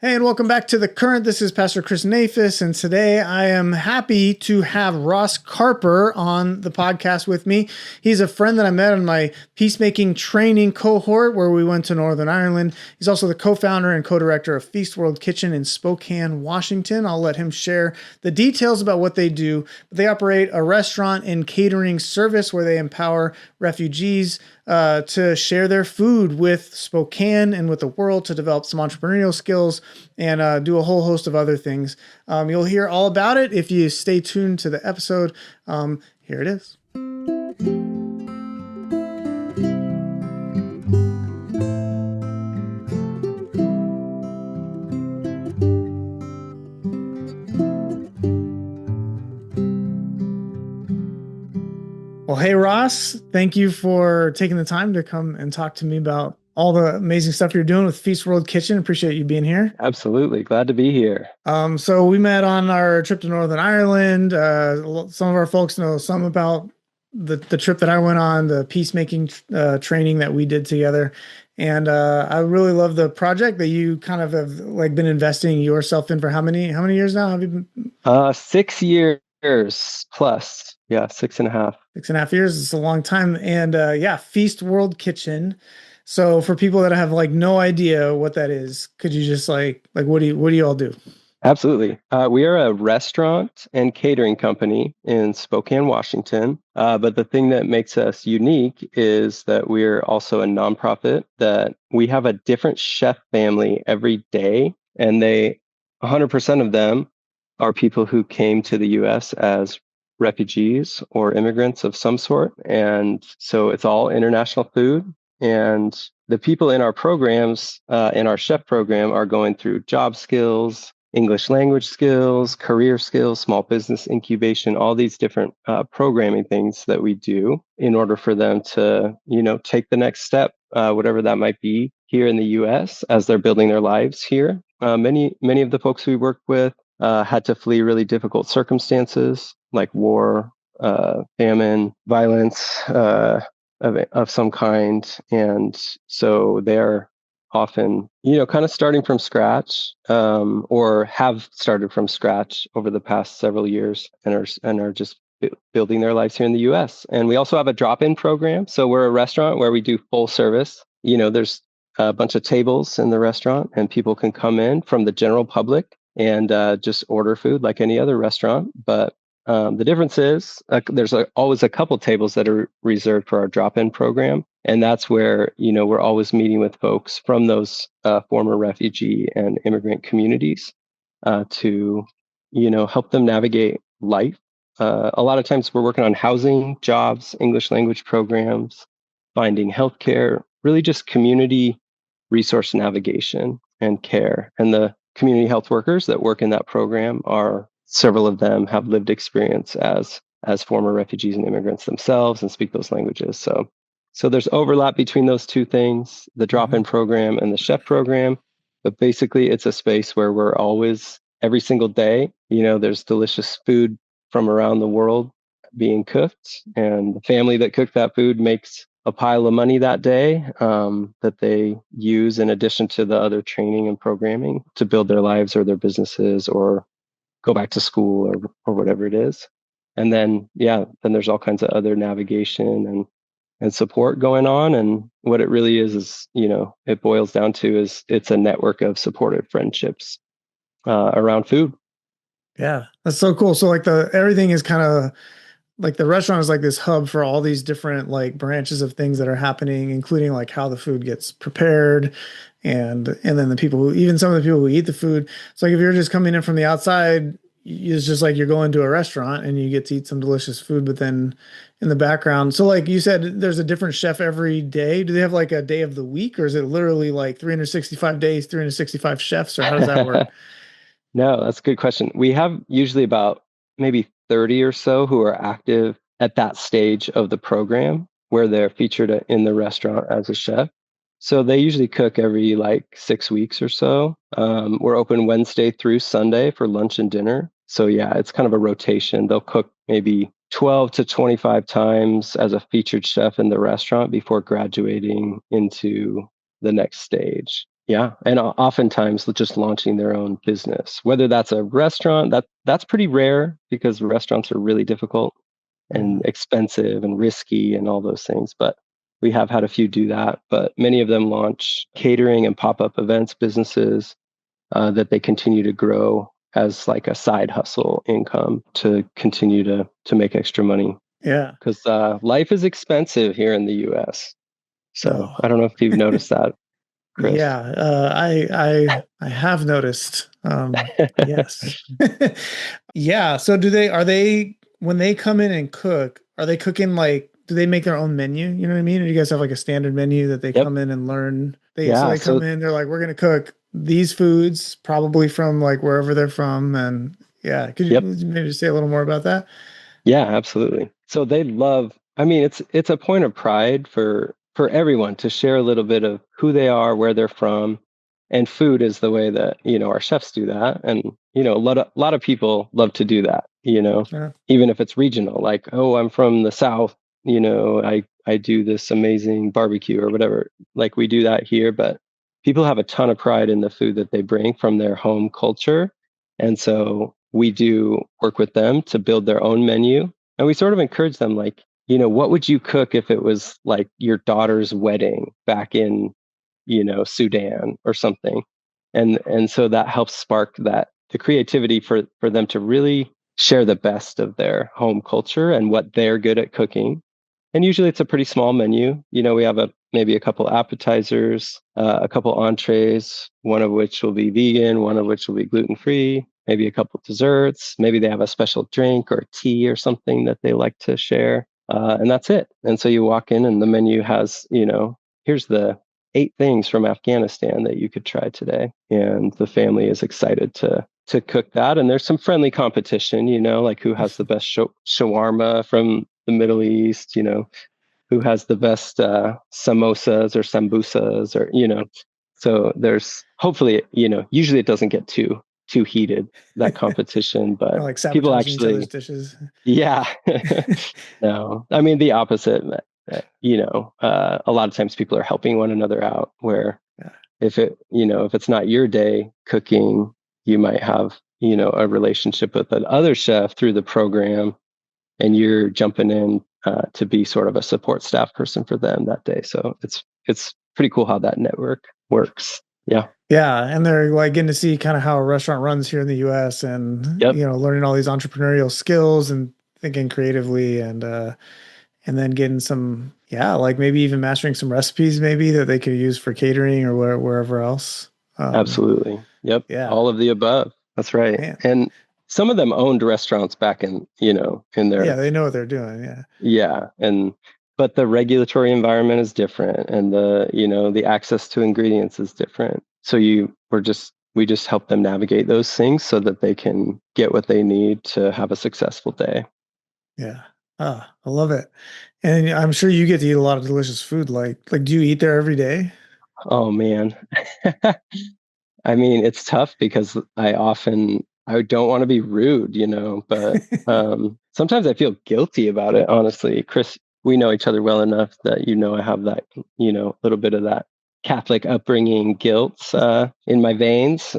Hey, and welcome back to The Current. This is Pastor Chris Nafis, and today I am happy to have Ross Carper on the podcast with me. He's a friend that I met on my peacemaking training cohort where we went to Northern Ireland. He's also the co-founder and co-director of Feast World Kitchen in Spokane, Washington. I'll let him share the details about what they do. They operate a restaurant and catering service where they empower refugees to share their food with Spokane and with the world, to develop some entrepreneurial skills and do a whole host of other things. You'll hear all about it if you stay tuned to the episode. Here it is. Well, hey, Ross, thank you for taking the time to come and talk to me about all the amazing stuff you're doing with Feast World Kitchen. Appreciate you being here. Absolutely. Glad to be here. So we met on our trip to Northern Ireland. Some of our folks know some about the trip that I went on, the peacemaking training that we did together. And I really love the project that you kind of have like been investing yourself in for how many years now? Have you been? 6 years plus. Yeah, 6.5. 6.5 years. It's a long time. And yeah, Feast World Kitchen. So for people that have like no idea what that is, could you just like what do you all do? Absolutely. We are a restaurant and catering company in Spokane, Washington. But the thing that makes us unique is that we're also a nonprofit, that we have a different chef family every day. And 100% of them are people who came to the US as refugees or immigrants of some sort. And so it's all international food. And the people in our programs, in our chef program, are going through job skills, English language skills, career skills, small business incubation, all these different programming things that we do in order for them to, take the next step, whatever that might be here in the US as they're building their lives here. Many of the folks we work with had to flee really difficult circumstances like war, famine, violence of some kind. And so they're often, kind of starting from scratch, or have started from scratch over the past several years and are just building their lives here in the US. And we also have a drop-in program. So we're a restaurant where we do full service. There's a bunch of tables in the restaurant and people can come in from the general public and just order food like any other restaurant. But the difference is there's always a couple tables that are reserved for our drop-in program. And that's where, we're always meeting with folks from those former refugee and immigrant communities to, help them navigate life. A lot of times we're working on housing, jobs, English language programs, finding healthcare, really just community resource navigation and care. And the community health workers that work in that program several of them have lived experience as former refugees and immigrants themselves and speak those languages. So there's overlap between those two things, the drop-in program and the chef program. But basically, it's a space where we're always, every single day, there's delicious food from around the world being cooked. And the family that cooked that food makes a pile of money that day that they use in addition to the other training and programming to build their lives or their businesses or go back to school or whatever it is. And then, then there's all kinds of other navigation and support going on. And what it really is, it boils down to is it's a network of supportive friendships around food. Yeah, that's so cool. So like everything is kind of like the restaurant is like this hub for all these different like branches of things that are happening, including like how the food gets prepared and then the people even some of the people who eat the food. So like if you're just coming in from the outside, it's just like you're going to a restaurant and you get to eat some delicious food, but then in the background. So like you said, there's a different chef every day. Do they have like a day of the week, or is it literally like 365 days, 365 chefs, or how does that work? No, that's a good question. We have usually about maybe 30 or so who are active at that stage of the program where they're featured in the restaurant as a chef. So they usually cook every like 6 weeks or so. We're open Wednesday through Sunday for lunch and dinner. So yeah, it's kind of a rotation. They'll cook maybe 12 to 25 times as a featured chef in the restaurant before graduating into the next stage. Yeah, and oftentimes just launching their own business, whether that's a restaurant, that's pretty rare because restaurants are really difficult and Mhm. expensive and risky and all those things. But we have had a few do that. But many of them launch catering and pop-up events businesses that they continue to grow as like a side hustle income to continue to make extra money Yeah. because life is expensive here in the U.S. So Oh, I don't know if you've noticed that, Chris. yeah. I have noticed. Yes. Yeah. So are they, when they come in and cook, are they cooking like, do they make their own menu? You know what I mean? Or do you guys have like a standard menu that they Yep. come in and learn? So Yeah. they come So in, they're like, we're gonna cook these foods, probably from like wherever they're from. And yeah, could you yep. maybe say a little more about that? Yeah, absolutely. So they love, I mean, it's a point of pride for everyone to share a little bit of who they are, where they're from, and food is the way that, our chefs do that. And, a lot of people love to do that, Sure. even if it's regional, like, oh, I'm from the South, I do this amazing barbecue or whatever. Like we do that here, but people have a ton of pride in the food that they bring from their home culture. And so we do work with them to build their own menu. And we sort of encourage them, like, what would you cook if it was like your daughter's wedding back in, Sudan or something? And so that helps spark the creativity for them to really share the best of their home culture and what they're good at cooking. And usually it's a pretty small menu. We have maybe a couple appetizers, a couple entrees, one of which will be vegan, one of which will be gluten free, maybe a couple desserts. Maybe they have a special drink or tea or something that they like to share. And that's it. And so you walk in and the menu has, here's the 8 things from Afghanistan that you could try today. And the family is excited to cook that. And there's some friendly competition, like who has the best shawarma from the Middle East, who has the best samosas or sambusas or, so there's hopefully, usually it doesn't get too heated, that competition, Or but like people sabotaging each other's actually, dishes. yeah. No, I mean the opposite. A lot of times people are helping one another out. Where Yeah. if it's not your day cooking, you might have a relationship with that other chef through the program, and you're jumping in to be sort of a support staff person for them that day. So it's pretty cool how that network works. Yeah. Yeah, and they're like getting to see kind of how a restaurant runs here in the US and Yep. learning all these entrepreneurial skills and thinking creatively and then getting some like maybe even mastering some recipes maybe that they could use for catering or wherever else. Absolutely. Yep. Yeah, All of the above. That's right. man. And some of them owned restaurants back in Yeah, their, they know what they're doing. Yeah. yeah. But the regulatory environment is different and the access to ingredients is different. So we just help them navigate those things so that they can get what they need to have a successful day. Yeah. Ah, I love it. And I'm sure you get to eat a lot of delicious food. Like do you eat there every day? Oh man. I mean, it's tough because I don't want to be rude, but sometimes I feel guilty about it, honestly. Chris, we know each other well enough that I have that, little bit of that Catholic upbringing guilt in my veins.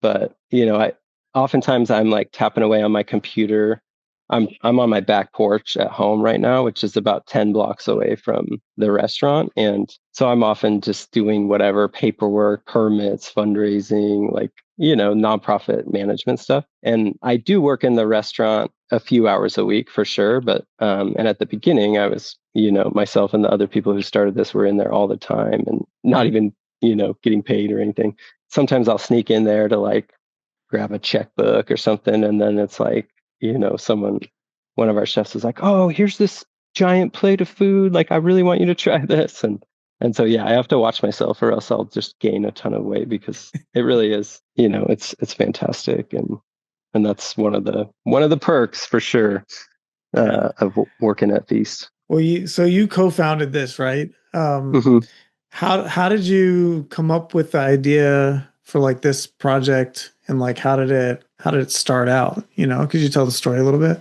But I oftentimes I'm like tapping away on my computer. I'm on my back porch at home right now, which is about 10 blocks away from the restaurant. And so I'm often just doing whatever paperwork, permits, fundraising, like, nonprofit management stuff. And I do work in the restaurant a few hours a week for sure. But, and at the beginning, I was, myself and the other people who started this were in there all the time and not Mhm. even, getting paid or anything. Sometimes I'll sneak in there to like grab a checkbook or something. And then it's like, one of our chefs is like, oh, here's this giant plate of food. Like, I really want you to try this. And so, yeah, I have to watch myself or else I'll just gain a ton of weight because it really is, it's fantastic. And that's one of the perks for sure Yeah. of working at Feast. Well, you co-founded this, right? Hmm. How did you come up with the idea for like this project and like how did it start out? Could you tell the story a little bit?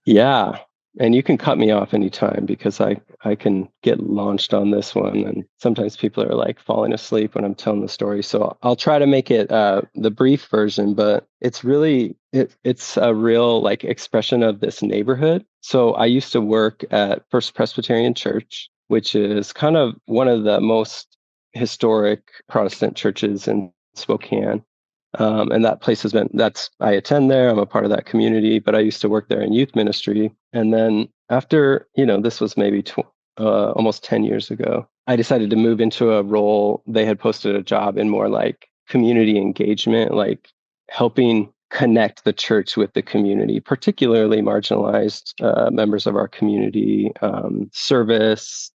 Yeah. And you can cut me off anytime because I can get launched on this one. And sometimes people are like falling asleep when I'm telling the story. So I'll try to make it the brief version, but it's really, it's a real like expression of this neighborhood. So I used to work at First Presbyterian Church, which is kind of one of the most historic Protestant churches in Spokane. And that place has been, I attend there. I'm a part of that community, but I used to work there in youth ministry. And then after, this was maybe almost 10 years ago, I decided to move into a role. They had posted a job in more like community engagement, like helping connect the church with the community, particularly marginalized members of our community, service,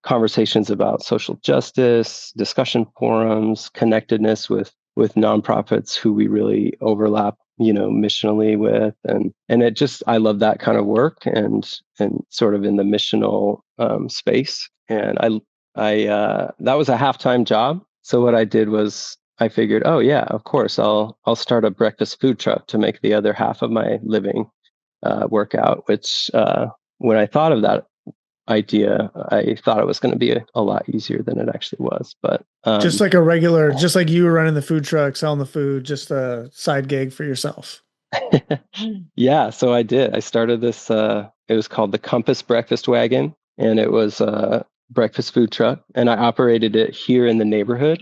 conversations about social justice, discussion forums, connectedness with nonprofits who we really overlap, missionally with, and it just, I love that kind of work and sort of in the missional space. And I that was a half-time job. So what I did was I figured, oh yeah, of course, I'll start a breakfast food truck to make the other half of my living work out. Which when I thought of that idea, I thought it was going to be a lot easier than it actually was. But just like just like you were running the food truck, selling the food, just a side gig for yourself. yeah, so I did. I started this. It was called the Compass Breakfast Wagon, and it was a breakfast food truck, and I operated it here in the neighborhood.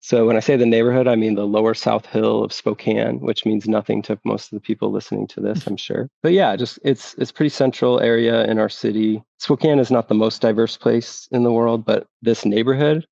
So when I say the neighborhood, I mean the lower South Hill of Spokane, which means nothing to most of the people listening to this, I'm sure. But yeah, just it's pretty central area in our city. Spokane is not the most diverse place in the world, but this neighborhood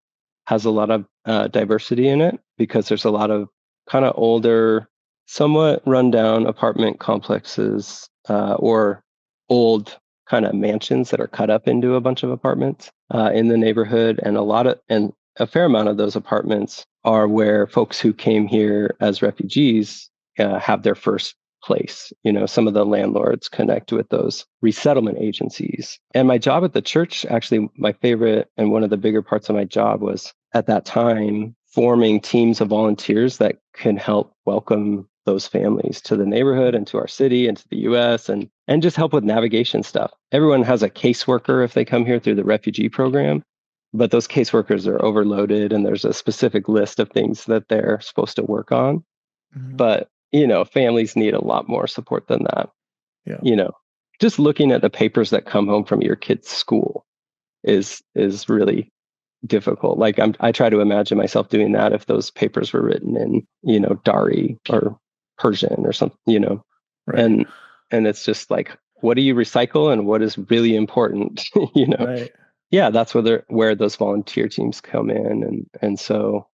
has a lot of diversity in it because there's a lot of kind of older, somewhat rundown apartment complexes or old kind of mansions that are cut up into a bunch of apartments in the neighborhood, and a fair amount of those apartments are where folks who came here as refugees have their first place. Some of the landlords connect with those resettlement agencies. And my job at the church, actually, my favorite and one of the bigger parts of my job was at that time forming teams of volunteers that can help welcome those families to the neighborhood and to our city and to the US and just help with navigation stuff. Everyone has a caseworker if they come here through the refugee program. But those caseworkers are overloaded and there's a specific list of things that they're supposed to work on. Mm-hmm. But, families need a lot more support than that. Yeah. Just looking at the papers that come home from your kid's school is really difficult. Like I try to imagine myself doing that if those papers were written in, Dari or Persian or something, right. And it's just like, what do you recycle and what is really important, Right. Yeah, that's where those volunteer teams come in. And so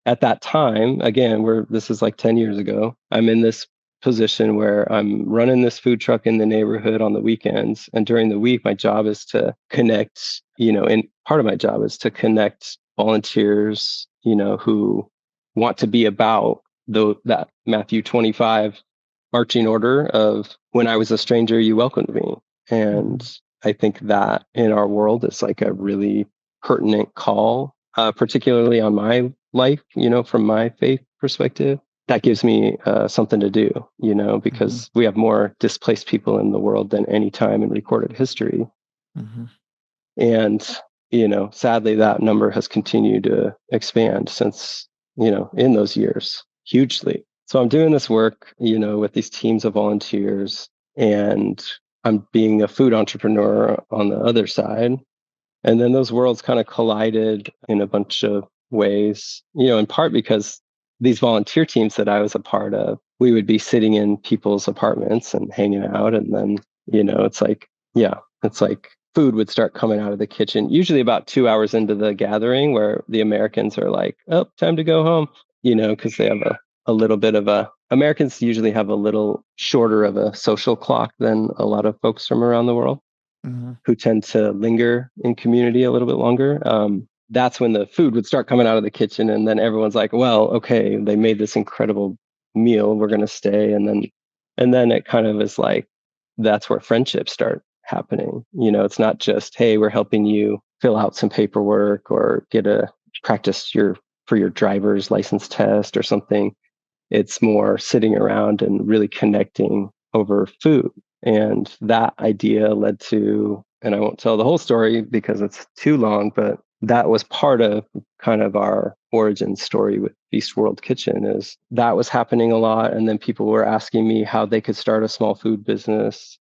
at that time, again, this is like 10 years ago, I'm in this position where I'm running this food truck in the neighborhood on the weekends. And during the week, my job is to connect, and part of my job is to connect volunteers, who want to be about that Matthew 25 marching order of when I was a stranger, you welcomed me. And I think that in our world is like a really pertinent call, particularly on my life, from my faith perspective. That gives me something to do, because we have more displaced people in the world than any time in recorded history. Mm-hmm. And, sadly, that number has continued to expand since, in those years, hugely. So I'm doing this work, with these teams of volunteers, and I'm being a food entrepreneur on the other side. And then those worlds kind of collided in a bunch of ways, in part because these volunteer teams that I was a part of, we would be sitting in people's apartments and hanging out. And then, it's like food would start coming out of the kitchen, usually about 2 hours into the gathering where the Americans are like, oh, time to go home, because they have a little bit of Americans usually have a little shorter of a social clock than a lot of folks from around the world who tend to linger in community a little bit longer. That's when the food would start coming out of the kitchen. And then everyone's like, well, okay, they made this incredible meal. We're going to stay. And then it kind of is like, that's where friendships start happening. It's not just, hey, we're helping you fill out some paperwork or get a practice for your driver's license test or something. It's more sitting around and really connecting over food. And that idea led to, and I won't tell the whole story because it's too long, but that was part of kind of our origin story with Feast World Kitchen. Is that was happening a lot. And then people were asking me how they could start a small food business.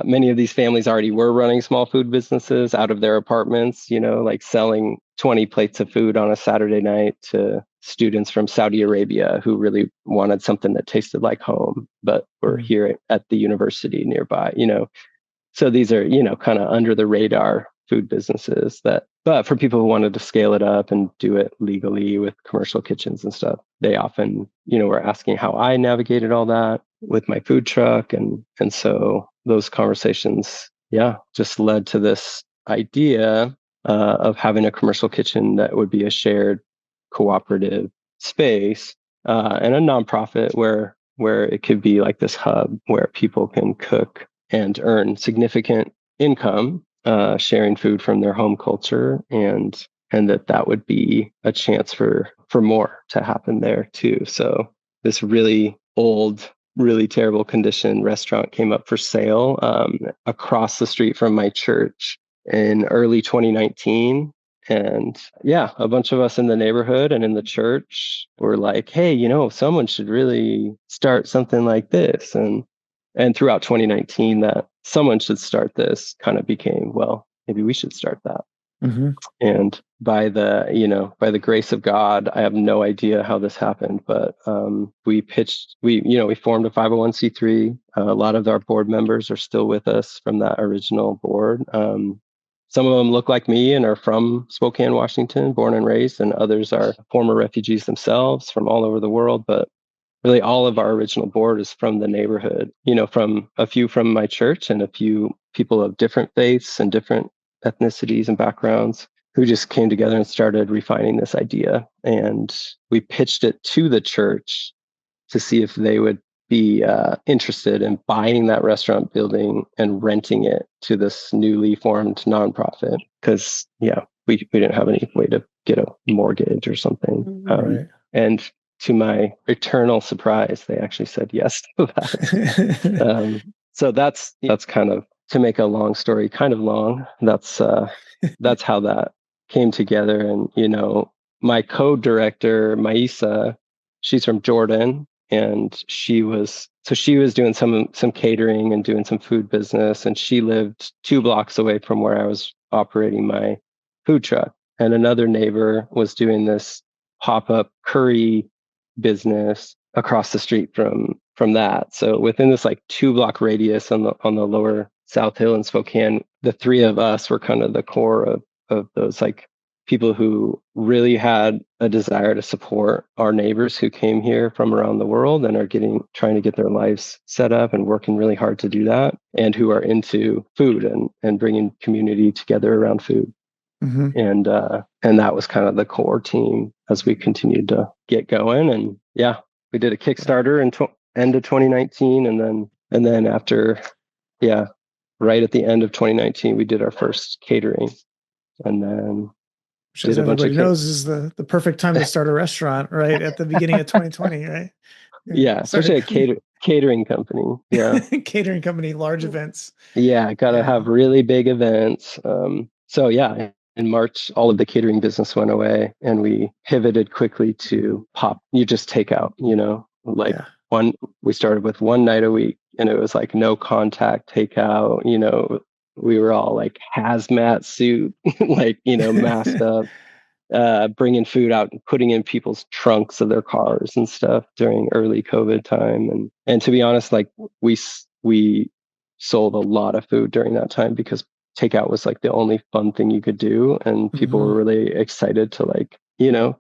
Many of these families already were running small food businesses out of their apartments, like selling 20 plates of food on a Saturday night to students from Saudi Arabia who really wanted something that tasted like home, but were here at the university nearby. So these are, kind of under the radar food businesses but for people who wanted to scale it up and do it legally with commercial kitchens and stuff, they often, were asking how I navigated all that with my food truck. And so those conversations, just led to this idea of having a commercial kitchen that would be a shared cooperative space and a nonprofit where it could be like this hub where people can cook and earn significant income sharing food from their home culture, and that would be a chance for more to happen there too. So this really old, really terrible condition restaurant came up for sale across the street from my church in early 2019. And a bunch of us in the neighborhood and in the church were like, hey, someone should really start something like this. And throughout 2019, that someone should start this kind of became, well, maybe we should start that. Mm-hmm. And by the grace of God, I have no idea how this happened, but we formed a 501c3. A lot of our board members are still with us from that original board. Some of them look like me and are from Spokane, Washington, born and raised, and others are former refugees themselves from all over the world. But really all of our original board is from the neighborhood, from a few from my church and a few people of different faiths and different ethnicities and backgrounds who just came together and started refining this idea. And we pitched it to the church to see if they would be interested in buying that restaurant building and renting it to this newly formed nonprofit. Because, we didn't have any way to get a mortgage or something. Right. And to my eternal surprise, they actually said yes to that. So that's kind of, to make a long story kind of long. That's how that came together. And my co-director Maisa, she's from Jordan, and she was doing some catering and doing some food business, and she lived 2 blocks away from where I was operating my food truck. And another neighbor was doing this pop-up curry business across the street from that. So within this 2-block radius on the lower South Hill in Spokane, the 3 of us were kind of the core of those people who really had a desire to support our neighbors who came here from around the world and are trying to get their lives set up and working really hard to do that, and who are into food and bringing community together around food. Mm-hmm. And that was kind of the core team as we continued to get going. And we did a Kickstarter in end of 2019, and then after, right at the end of 2019, we did our first catering, and then which, as everybody knows, is the perfect time to start a restaurant, right at the beginning of 2020, right? Yeah, especially a catering company. Yeah, catering company, large events. Yeah, gotta have really big events. So in March, all of the catering business went away, and we pivoted quickly to you just take out. We started with 1 night a week, and it was no contact takeout. We were all hazmat suit, masked up, bringing food out and putting in people's trunks of their cars and stuff during early COVID time. And to be honest, we sold a lot of food during that time because takeout was the only fun thing you could do, and people were really excited to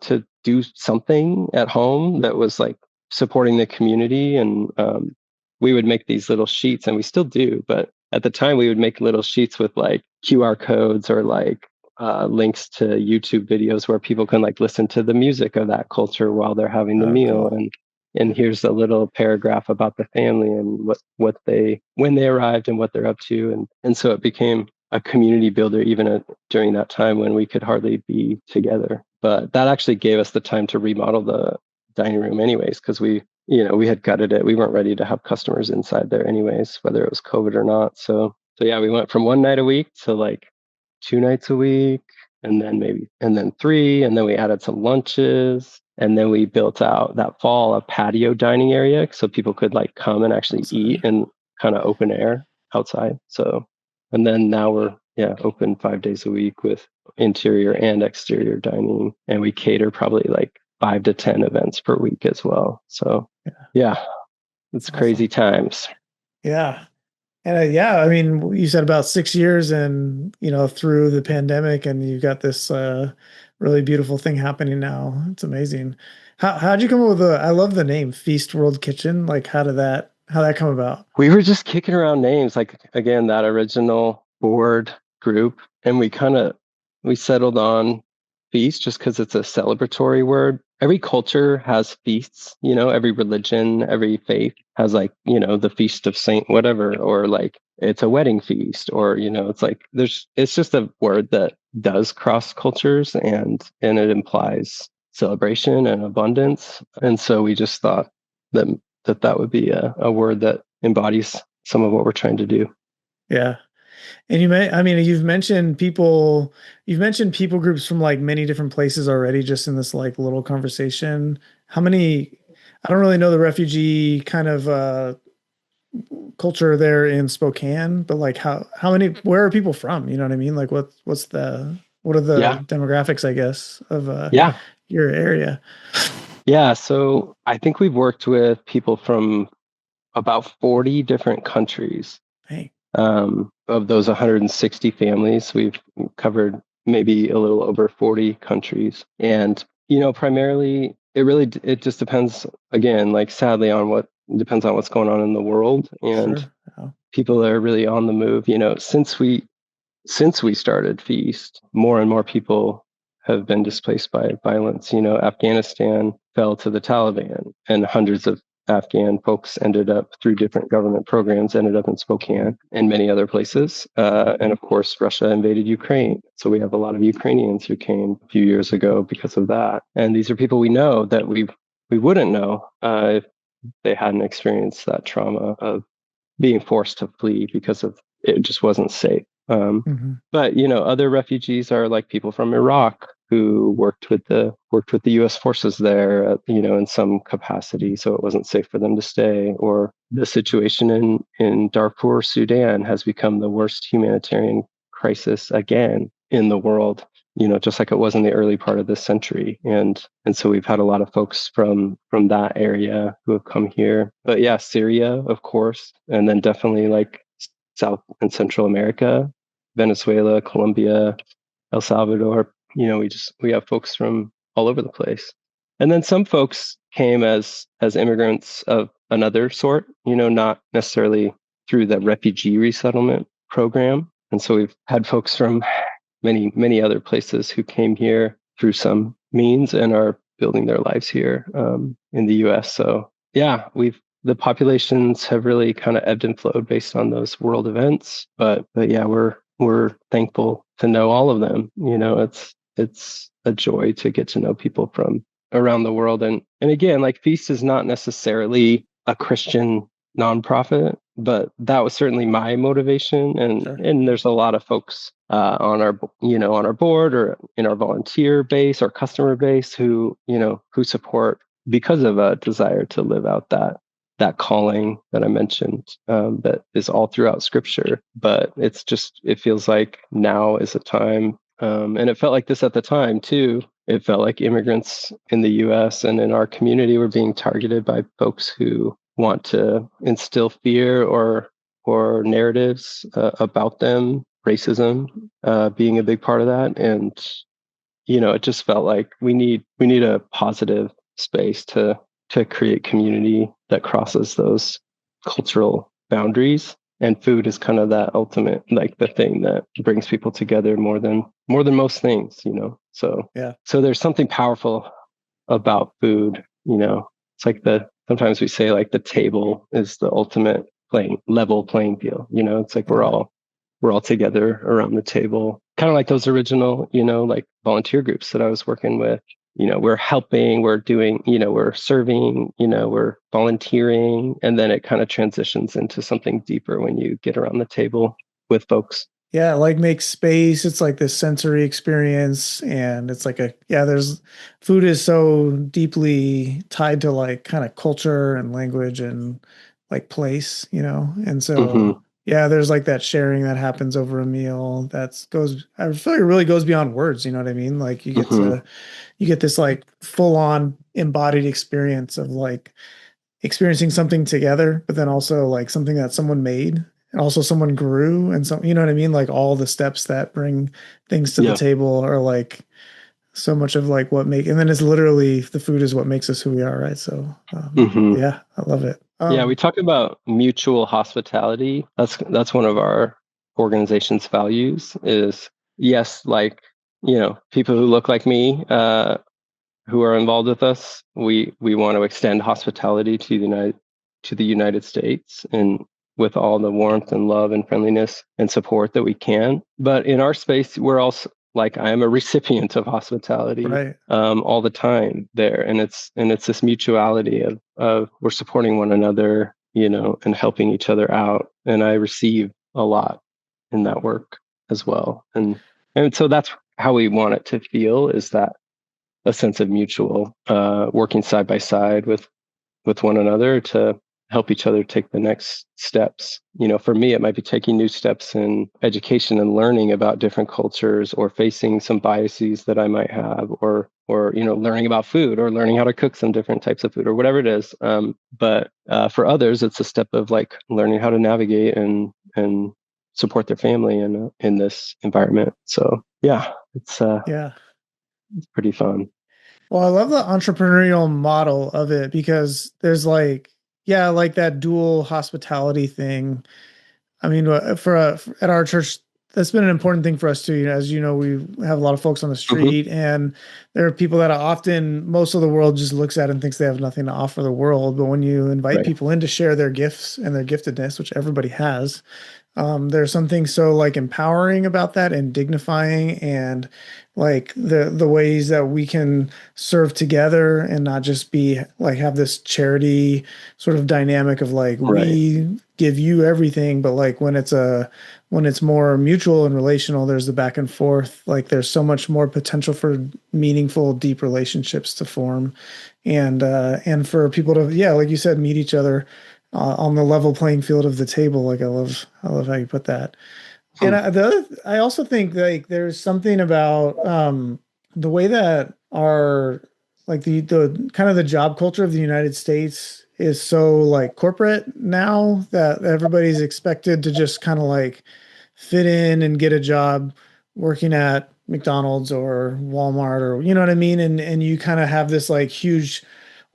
to do something at home that was supporting the community. And we would make these little sheets, and we still do, but at the time we would make little sheets with QR codes or links to YouTube videos where people can listen to the music of that culture while they're having the meal. Cool. And here's a little paragraph about the family and when they arrived and what they're up to. And so it became a community builder even during that time when we could hardly be together. But that actually gave us the time to remodel the dining room anyways, because we we had gutted it. We weren't ready to have customers inside there anyways, whether it was COVID or not. So yeah, we went from one night a week to like 2 nights a week, and then three, and then we added some lunches, and then we built out that fall a patio dining area so people could like come and actually eat in kind of open air outside. So, and then now we're open 5 days a week with interior and exterior dining, and we cater probably like 5 to 10 events per week as well. So yeah, it's crazy times. Yeah. And I mean, you said about 6 years and, through the pandemic, and you've got this really beautiful thing happening now. It's amazing. How'd you come up with I love the name Feast World Kitchen. Like, how'd that come about? We were just kicking around names, like again, that original board group, and we settled on feast just because it's a celebratory word. Every culture has feasts, every religion, every faith has like, the feast of Saint whatever, or like it's a wedding feast, or, it's like it's just a word that does cross cultures, and it implies celebration and abundance. And so we just thought that would be a word that embodies some of what we're trying to do. Yeah. And you've mentioned people groups from like many different places already, just in this like little conversation. How many, I don't really know the refugee kind of culture there in Spokane, but like where are people from? You know what I mean? Like what are the demographics, I guess, of your area? Yeah. So I think we've worked with people from about 40 different countries. Hey. Of those 160 families, we've covered maybe a little over 40 countries. And, primarily it just depends, again, like sadly depends on what's going on in the world. And people are really on the move. Since we started Feast, more and more people have been displaced by violence. Afghanistan fell to the Taliban, and hundreds of Afghan folks ended up, through different government programs, ended up in Spokane and many other places. And of course, Russia invaded Ukraine. So we have a lot of Ukrainians who came a few years ago because of that. And these are people we know that we wouldn't know if they hadn't experienced that trauma of being forced to flee because of it just wasn't safe. But other refugees are like people from Iraq who worked with the U.S. forces there, in some capacity, so it wasn't safe for them to stay. Or the situation in Darfur, Sudan, has become the worst humanitarian crisis again in the world. Just like it was in the early part of this century, and so we've had a lot of folks from that area who have come here. But yeah, Syria, of course, and then definitely like South and Central America, Venezuela, Colombia, El Salvador. We have folks from all over the place. And then some folks came as immigrants of another sort, not necessarily through the refugee resettlement program. And so we've had folks from many, many other places who came here through some means and are building their lives here in the US. So yeah, the populations have really kind of ebbed and flowed based on those world events. But yeah, we're thankful to know all of them. It's a joy to get to know people from around the world. And again, like Feast is not necessarily a Christian nonprofit, but that was certainly my motivation. And there's a lot of folks on our board or in our volunteer base or customer base who support because of a desire to live out that calling that I mentioned, that is all throughout Scripture. But it feels like now is a time, and it felt like this at the time too. It felt like immigrants in the U.S. and in our community were being targeted by folks who want to instill fear or narratives about them, racism being a big part of that. And it just felt like we need a positive space to create community that crosses those cultural boundaries. And food is kind of that ultimate, like the thing that brings people together more than most things, So yeah. So there's something powerful about food. It's like sometimes we say like the table is the ultimate level playing field. It's like we're all together around the table, kind of like those original, like volunteer groups that I was working with we're helping, we're doing, we're serving, we're volunteering, and then it kind of transitions into something deeper when you get around the table with folks. Yeah, like makes space. It's like this sensory experience, and it's like there's food is so deeply tied to like kind of culture and language and like place, And so Hmm. yeah, there's like that sharing that happens over a meal I feel like it really goes beyond words, you know what I mean? Like Hmm. you get this like full on embodied experience of like experiencing something together, but then also like something that someone made and also someone grew and so you know what I mean? Like all the steps that bring things to the Yeah. table are like so much of like and then it's literally the food is what makes us who we are, right? So Hmm. yeah, I love it. Yeah, we talk about mutual hospitality. That's one of our organization's values is, yes, like, people who look like me, who are involved with us, we want to extend hospitality to the United States, and with all the warmth and love and friendliness and support that we can. But in our space, we're also like, I am a recipient of hospitality Right. all the time there, and it's this mutuality of we're supporting one another, and helping each other out, and I receive a lot in that work as well, and so that's how we want it to feel, is that a sense of mutual working side by side with one another to help each other take the next steps. For me, it might be taking new steps in education and learning about different cultures, or facing some biases that I might have, or learning about food, or learning how to cook some different types of food, or whatever it is. But for others, it's a step of like learning how to navigate and support their family in this environment. So yeah, Yeah. it's pretty fun. Well, I love the entrepreneurial model of it because there's like, yeah, like that dual hospitality thing. I mean, at our church, that's been an important thing for us too. As you know, we have a lot of folks on the Hmm. street, and there are people that most of the world just looks at and thinks they have nothing to offer the world. But when you invite Right. people in to share their gifts and their giftedness, which everybody has, there's something so like empowering about that and dignifying and like the ways that we can serve together and not just be like have this charity sort of dynamic of like Right. we give you everything, but like when it's more mutual and relational, there's the back and forth. Like there's so much more potential for meaningful, deep relationships to form, and for people to like you said, meet each other on the level playing field of the table. Like I love how you put that. And Hmm. I also think like there's something about the way that our like the kind of the job culture of the United States is so like corporate now that everybody's expected to just kind of like fit in and get a job working at McDonald's or Walmart or you know what I mean, and you kind of have this like huge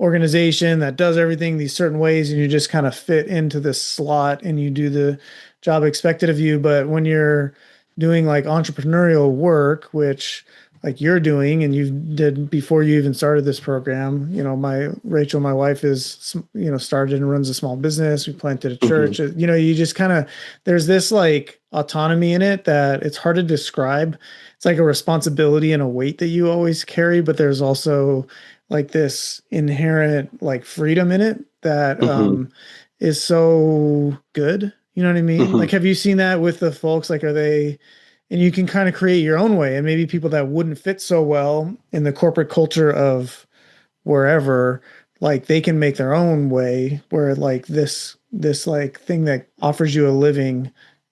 organization that does everything these certain ways and you just kind of fit into this slot and you do the job expected of you. But when you're doing like entrepreneurial work, which like you're doing and you did before you even started this program, my Rachel, my wife is, started and runs a small business. We planted a Hmm. church. You just kind of, there's this like autonomy in it that it's hard to describe. It's like a responsibility and a weight that you always carry, but there's also like this inherent like freedom in it that Hmm. is so good. You know what I mean? Hmm. Like, have you seen that with the folks? Like, are they, and you can kind of create your own way, and maybe people that wouldn't fit so well in the corporate culture of wherever, like they can make their own way where like this like thing that offers you a living,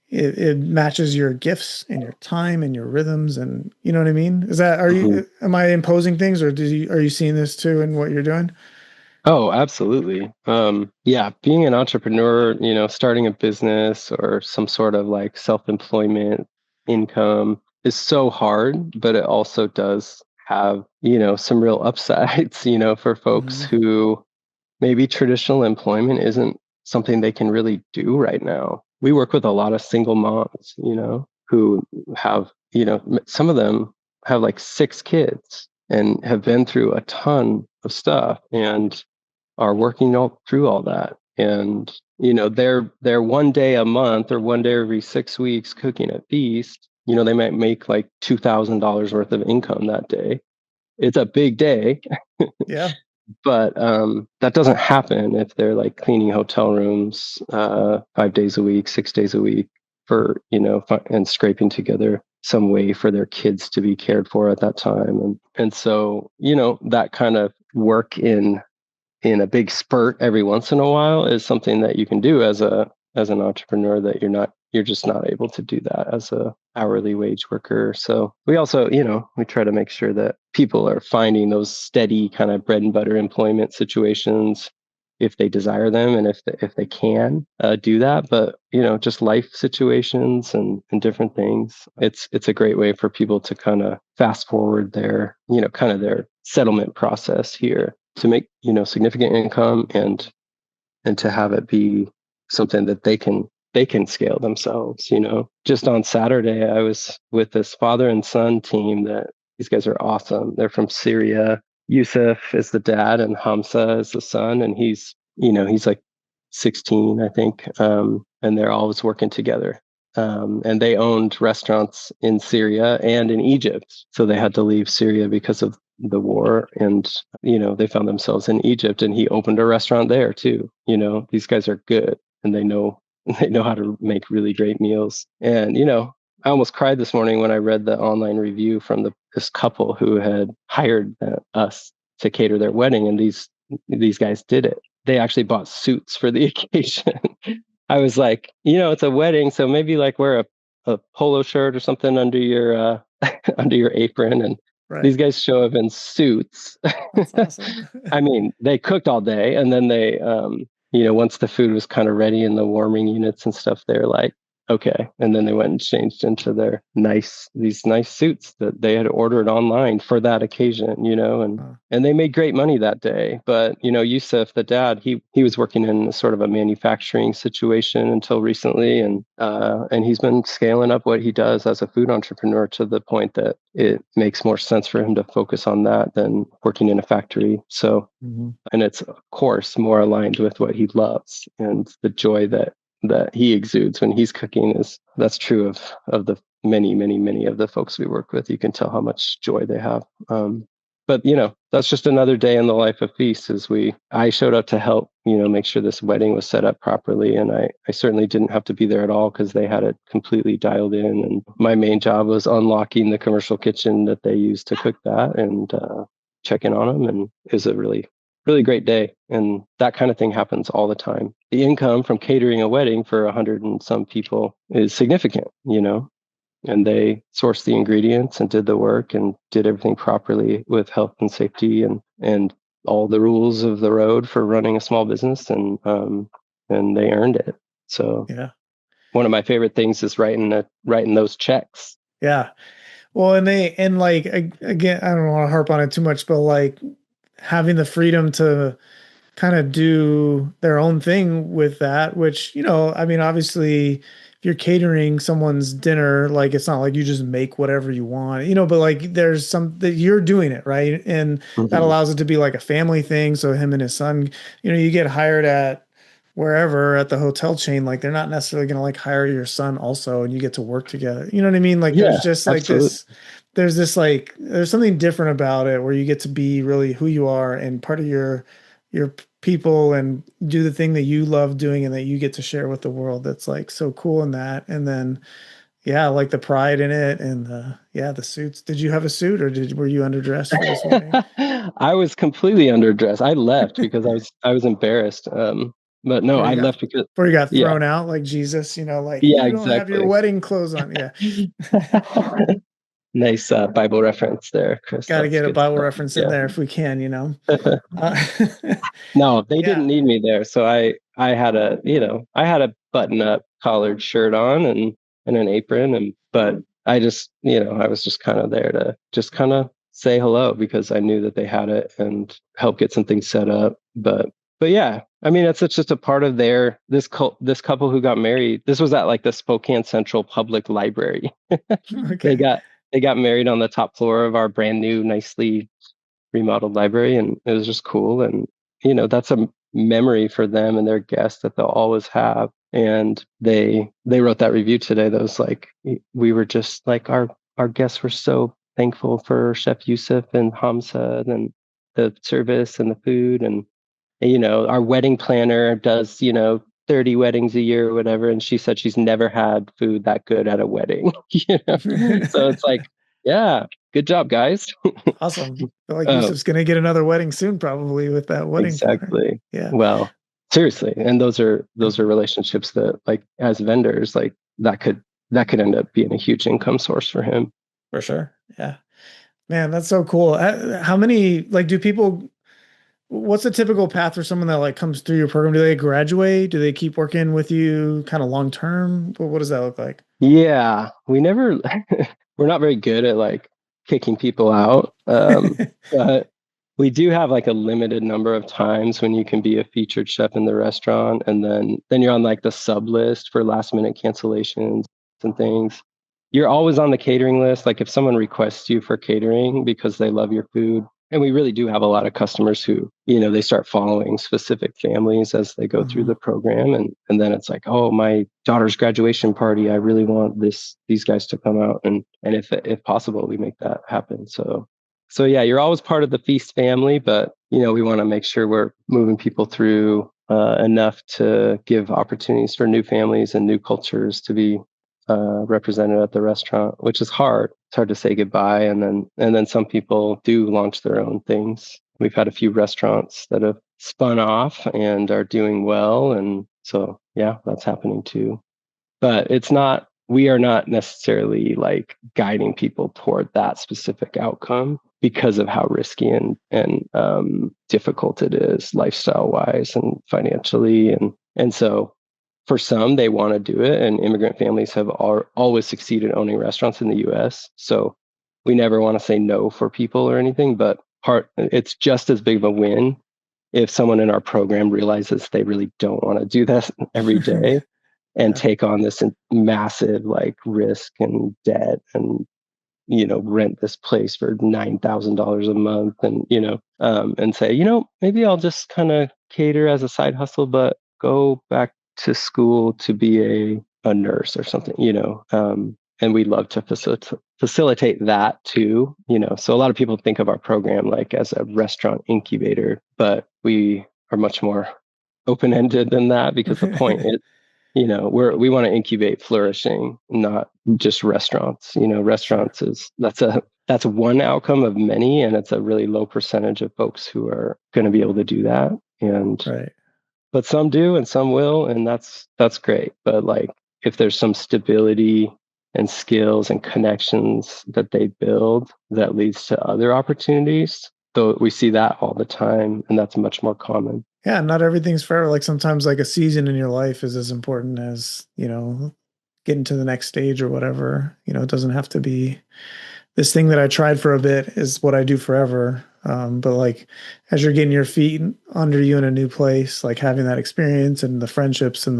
it matches your gifts and your time and your rhythms and you know what I mean? Hmm. Am I imposing things or are you seeing this too in what you're doing? Oh, absolutely. Yeah, being an entrepreneur, starting a business or some sort of like self-employment income is so hard, but it also does have, some real upsides, for folks Mhm. who maybe traditional employment isn't something they can really do right now. We work with a lot of single moms, who have, some of them have like 6 kids and have been through a ton of stuff and are working all through all that. And, they're one day a month or one day every 6 weeks cooking at Feast. They might make like $2,000 worth of income that day. it's a big day. Yeah. But that doesn't happen if they're like cleaning hotel rooms 5 days a week, 6 days a week for, and scraping together some way for their kids to be cared for at that time. And so, that kind of work in a big spurt every once in a while is something that you can do as an entrepreneur that you're just not able to do that as a hourly wage worker. So we also, we try to make sure that people are finding those steady kind of bread and butter employment situations if they desire them and if they can do that. But just life situations and different things. It's a great way for people to kind of fast forward their kind of their settlement process here to make significant income and to have it be something that they can scale themselves. Just on Saturday I was with this father and son team that these guys are awesome. They're from Syria. Yusuf is the dad and Hamza is the son, and he's like 16, I think. And they're always working together. And they owned restaurants in Syria and in Egypt. So they had to leave Syria because of the war. And, they found themselves in Egypt, and he opened a restaurant there too. These guys are good and they know they know how to make really great meals. And, I almost cried this morning when I read the online review from this couple who had hired us to cater their wedding. And these guys did it. They actually bought suits for the occasion. I was like, it's a wedding, so maybe like wear a polo shirt or something under your under your apron. And Right. these guys show up in suits. That's awesome. I mean, they cooked all day, and then they, once the food was kind of ready in the warming units and stuff, they're like, okay. And then they went and changed into these nice suits that they had ordered online for that occasion, and they made great money that day. But, Yusuf, the dad, he was working in sort of a manufacturing situation until recently. And he's been scaling up what he does as a food entrepreneur to the point that it makes more sense for him to focus on that than working in a factory. So, and it's of course more aligned with what he loves, and the joy that he exudes when he's cooking that's true of the many of the folks we work with. You can tell how much joy they have. But that's just another day in the life of Feast. I showed up to help make sure this wedding was set up properly, and I certainly didn't have to be there at all because they had it completely dialed in, and my main job was unlocking the commercial kitchen that they use to cook that and checking on them. And it was a really great day. And that kind of thing happens all the time. The income from catering a wedding for 100 and some people is significant, and they sourced the ingredients and did the work and did everything properly with health and safety and all the rules of the road for running a small business. And they earned it. So Yeah. One of my favorite things is writing those checks. Yeah. Well, and like, again, I don't want to harp on it too much, but like having the freedom to kind of do their own thing with that, which, I mean, obviously if you're catering someone's dinner, like it's not like you just make whatever you want, but like there's some that you're doing it, right? And that allows it to be like a family thing. So him and his son, you get hired at wherever at the hotel chain, like they're not necessarily going to like hire your son also, and you get to work together. You know what I mean? Like Yeah, there's just like absolutely. there's something different about it where you get to be really who you are and part of your people and do the thing that you love doing and that you get to share with the world. That's like so cool in that. And then, yeah, like the pride in it and the suits. Did you have a suit or were you underdressed for this wedding? I was completely underdressed. I left because I was embarrassed. But no, I left because Before you got yeah, thrown out like Jesus, like yeah, you don't have your exactly. wedding clothes on. Yeah. Nice Bible reference there, Chris. Got to That's get a good Bible stuff. reference in Yeah. there if we can. Uh, No, they yeah. didn't need me there. So I had a button up collared shirt on and an apron, but I just, I was just kind of there to just kind of say hello because I knew that they had it and help get some things set up. But yeah, I mean, it's just a part of this couple who got married. This was at like the Spokane Central Public Library. They Okay. got they got married on the top floor of our brand new, nicely remodeled library, and it was just cool. And that's a memory for them and their guests that they'll always have. And they wrote that review today that was like, we were just like our guests were so thankful for Chef Yusuf and Hamza and the service and the food. And, our wedding planner does, 30 weddings a year or whatever. And she said she's never had food that good at a wedding. So it's like, yeah, good job, guys. Awesome. I feel like Oh, Yusuf's gonna get another wedding soon, probably with that wedding planner. exactly. Yeah, Well, seriously. And those are relationships that, like, as vendors, like that could end up being a huge income source for him. for sure. Yeah, man, that's so cool. How many like do people? What's the typical path for someone that like comes through your program? Do they graduate? Do they keep working with you kind of long term? What does that look like? Yeah, we never we're not very good at like kicking people out. But we do have like a limited number of times when you can be a featured chef in the restaurant, and then you're on like the sub list for last minute cancellations and things. You're always on the catering list. Like if someone requests you for catering because they love your food, and we really do have a lot of customers who, they start following specific families as they go through Mhm. the program. And then it's like, oh, my daughter's graduation party, I really want these guys to come out. And if possible, we make that happen. So yeah, you're always part of the feast family, but we want to make sure we're moving people through enough to give opportunities for new families and new cultures to be represented at the restaurant, which is hard. It's hard to say goodbye, and then some people do launch their own things. We've had a few restaurants that have spun off and are doing well, and so yeah, that's happening too. But it's not. We are not necessarily like guiding people toward that specific outcome because of how risky and difficult it is, lifestyle wise and financially, and so for some, they want to do it, and immigrant families have always succeeded owning restaurants in the U.S. So we never want to say no for people or anything, but it's just as big of a win if someone in our program realizes they really don't want to do that every day and Yeah, take on this massive like risk and debt and rent this place for $9,000 a month, and say, maybe I'll just kind of cater as a side hustle, but go back to school to be a nurse or something, and we'd love to facilitate that too, so a lot of people think of our program like as a restaurant incubator, but we are much more open-ended than that, because the point is, we want to incubate flourishing, not just restaurants. sure. Restaurants that's one outcome of many, and it's a really low percentage of folks who are going to be able to do that. And Right. but some do and some will, and that's great. But like if there's some stability and skills and connections that they build that leads to other opportunities, though we see that all the time, and that's much more common. Yeah, not everything's forever. Like sometimes like a season in your life is as important as, getting to the next stage or whatever. It doesn't have to be this thing that I tried for a bit is what I do forever. But like as you're getting your feet under you in a new place, like having that experience and the friendships and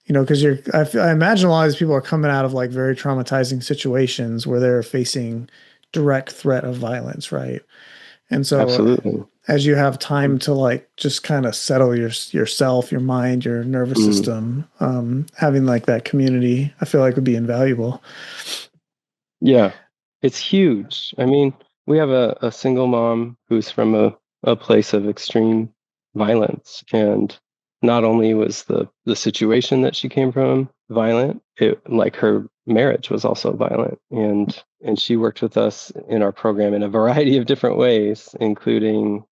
because I imagine a lot of these people are coming out of like very traumatizing situations where they're facing direct threat of violence, right? And so Absolutely. as you have time to like just kind of settle yourself, your mind, your nervous Mm. system, having like that community, I feel like would be invaluable. Yeah, it's huge. I mean, we have a single mom who's from a place of extreme violence. And not only was the situation that she came from violent, it like her marriage was also violent. And she worked with us in our program in a variety of different ways, including,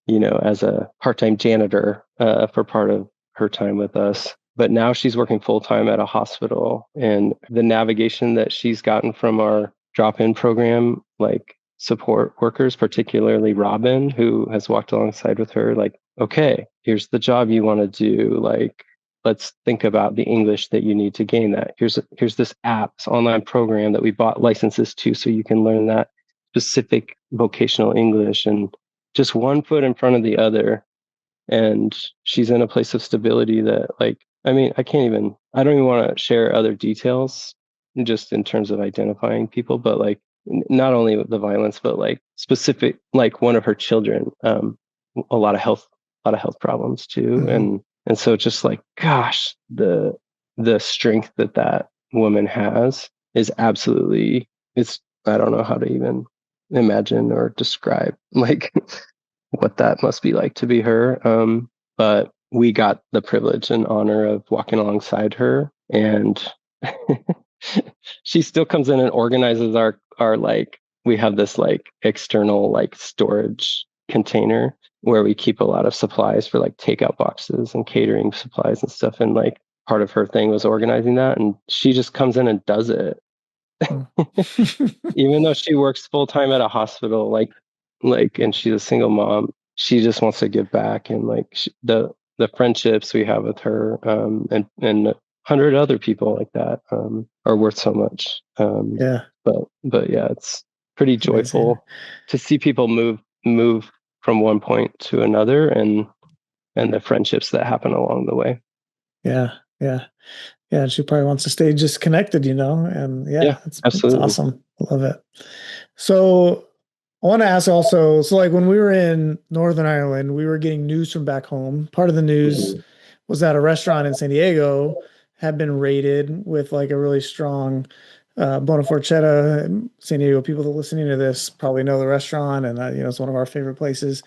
as a part-time janitor for part of her time with us. But now she's working full time at a hospital, and the navigation that she's gotten from our drop-in program, like support workers, particularly Robin, who has walked alongside with her, like, okay, here's the job you want to do. Like, let's think about the English that you need to gain that. Here's this app, this online program that we bought licenses to so you can learn that specific vocational English, and just one foot in front of the other. And she's in a place of stability that, like, I mean, I don't even want to share other details just in terms of identifying people, but like not only the violence, but like specific, like one of her children, a lot of health problems too. Mhm. And so just like, gosh, the strength that woman has is absolutely, I don't know how to even imagine or describe like what that must be like to be her. But we got the privilege and honor of walking alongside her, and she still comes in and organizes our like, we have this like external like storage container where we keep a lot of supplies for like takeout boxes and catering supplies and stuff. And like part of her thing was organizing that, and she just comes in and does it. Even though she works full time at a hospital, and she's a single mom, she just wants to give back. And like the friendships we have with her, and 100 other people like that, are worth so much. Yeah. But yeah, it's pretty joyful to see people move from one point to another, and the friendships that happen along the way. Yeah. Yeah. Yeah. She probably wants to stay just connected, and Yeah, it's absolutely. awesome. I love it. So I want to ask also, so like when we were in Northern Ireland, we were getting news from back home. Part of the news Mhm. was that a restaurant in San Diego had been raided with like a really strong bona forchetta. San Diego people that are listening to this probably know the restaurant, and it's one of our favorite places.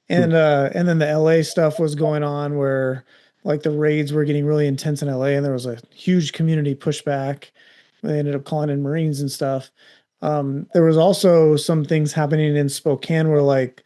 And then the LA stuff was going on where like the raids were getting really intense in LA, and there was a huge community pushback. They ended up calling in Marines and stuff. There was also some things happening in Spokane where like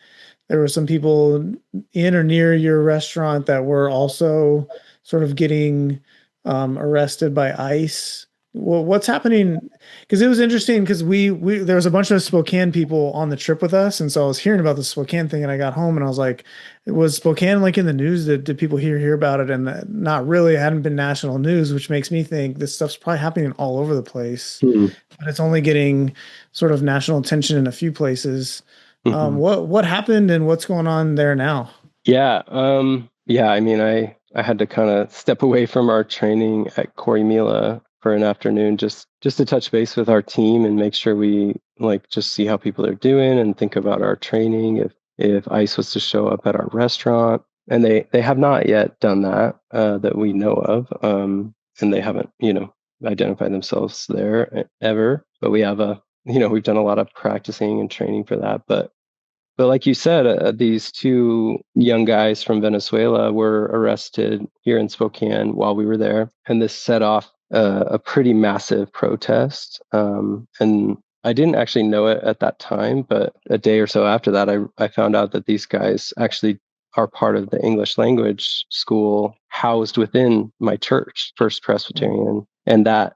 there were some people in or near your restaurant that were also sort of getting arrested by ICE. Well, what's happening? Because it was interesting because we there was a bunch of Spokane people on the trip with us, and so I was hearing about the Spokane thing, and I got home and I was like, was Spokane like in the news? Did people hear about it? And not really. It hadn't been national news, which makes me think this stuff's probably happening all over the place, Mhm. but it's only getting sort of national attention in a few places. Mhm. What happened and what's going on there now? Yeah. Yeah. I mean, I had to kind of step away from our training at Corrymeela for an afternoon, just to touch base with our team and make sure we like just see how people are doing and think about our training. If ICE was to show up at our restaurant, and they have not yet done that, that we know of, and they haven't identified themselves there ever. But we have we've done a lot of practicing and training for that. But like you said, these two young guys from Venezuela were arrested here in Spokane while we were there, and this set off a pretty massive protest. And I didn't actually know it at that time, but a day or so after that, I found out that these guys actually are part of the English language school housed within my church, First Presbyterian, and that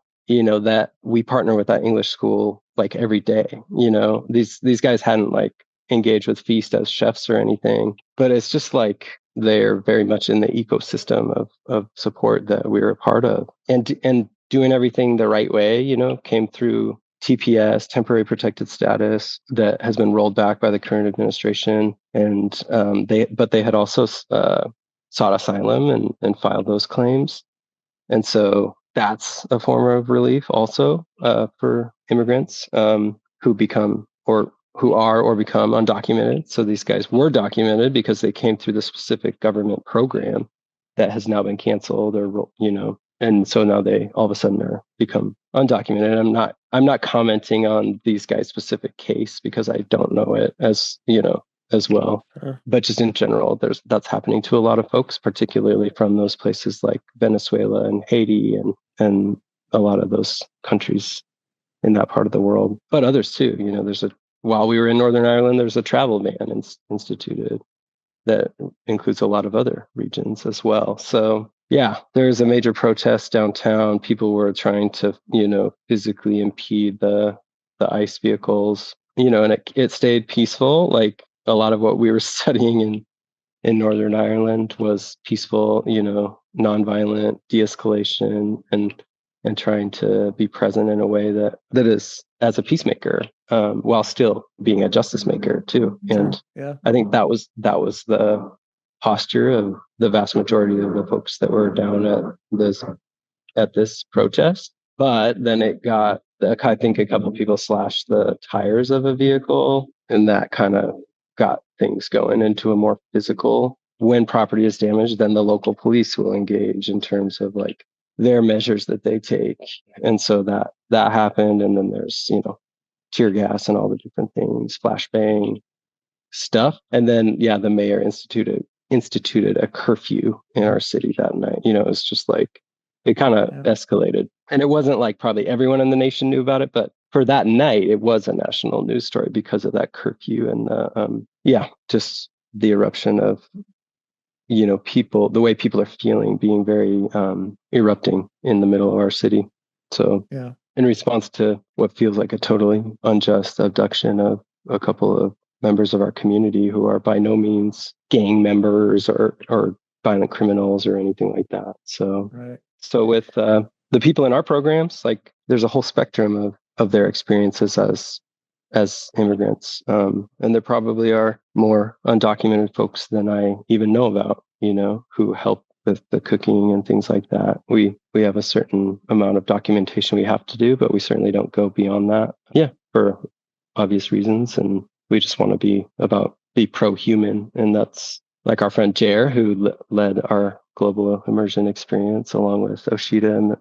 we partner with that English school like every day. These guys hadn't like engage with Feast as chefs or anything, but it's just like they're very much in the ecosystem of support that we're a part of, and doing everything the right way. Came through TPS, temporary protected status, that has been rolled back by the current administration, and they had also sought asylum and filed those claims, and so that's a form of relief also, for immigrants, who become or who are or become undocumented. So these guys were documented because they came through the specific government program that has now been canceled, and so now they all of a sudden are become undocumented. I'm not commenting on these guys' specific case because I don't know it as well. Sure. But just in general, that's happening to a lot of folks, particularly from those places like Venezuela and Haiti and a lot of those countries in that part of the world, but others too. While we were in Northern Ireland, there's a travel ban instituted that includes a lot of other regions as well. So yeah, there's a major protest downtown. People were trying to, physically impede the ICE vehicles, and it stayed peaceful. Like a lot of what we were studying in Northern Ireland was peaceful, nonviolent de-escalation, and trying to be present in a way that is as a peacemaker, while still being a justice maker too. Sure. And Yeah. I think that was the posture of the vast majority of the folks that were down at this protest. But then I think a couple people slashed the tires of a vehicle, and that kind of got things going into a more physical. When property is damaged, then the local police will engage in terms of like their measures that they take. And so that happened. And then there's, tear gas and all the different things, flashbang stuff. And then, yeah, the mayor instituted a curfew in our city that night. It's just like it kind of Yeah. escalated. And it wasn't like probably everyone in the nation knew about it, but for that night, it was a national news story because of that curfew and just the eruption of people, the way people are feeling, being very erupting in the middle of our city. So, Yeah. in response to what feels like a totally unjust abduction of a couple of members of our community who are by no means gang members or violent criminals or anything like that. So, Right. with the people in our programs, like there's a whole spectrum of their experiences as immigrants. And there probably are more undocumented folks than I even know about, who help with the cooking and things like that. We have a certain amount of documentation we have to do, but we certainly don't go beyond that. Yeah, for obvious reasons. And we just want to be pro-human. And that's like our friend Jer, who led our global immersion experience along with Oshita. And,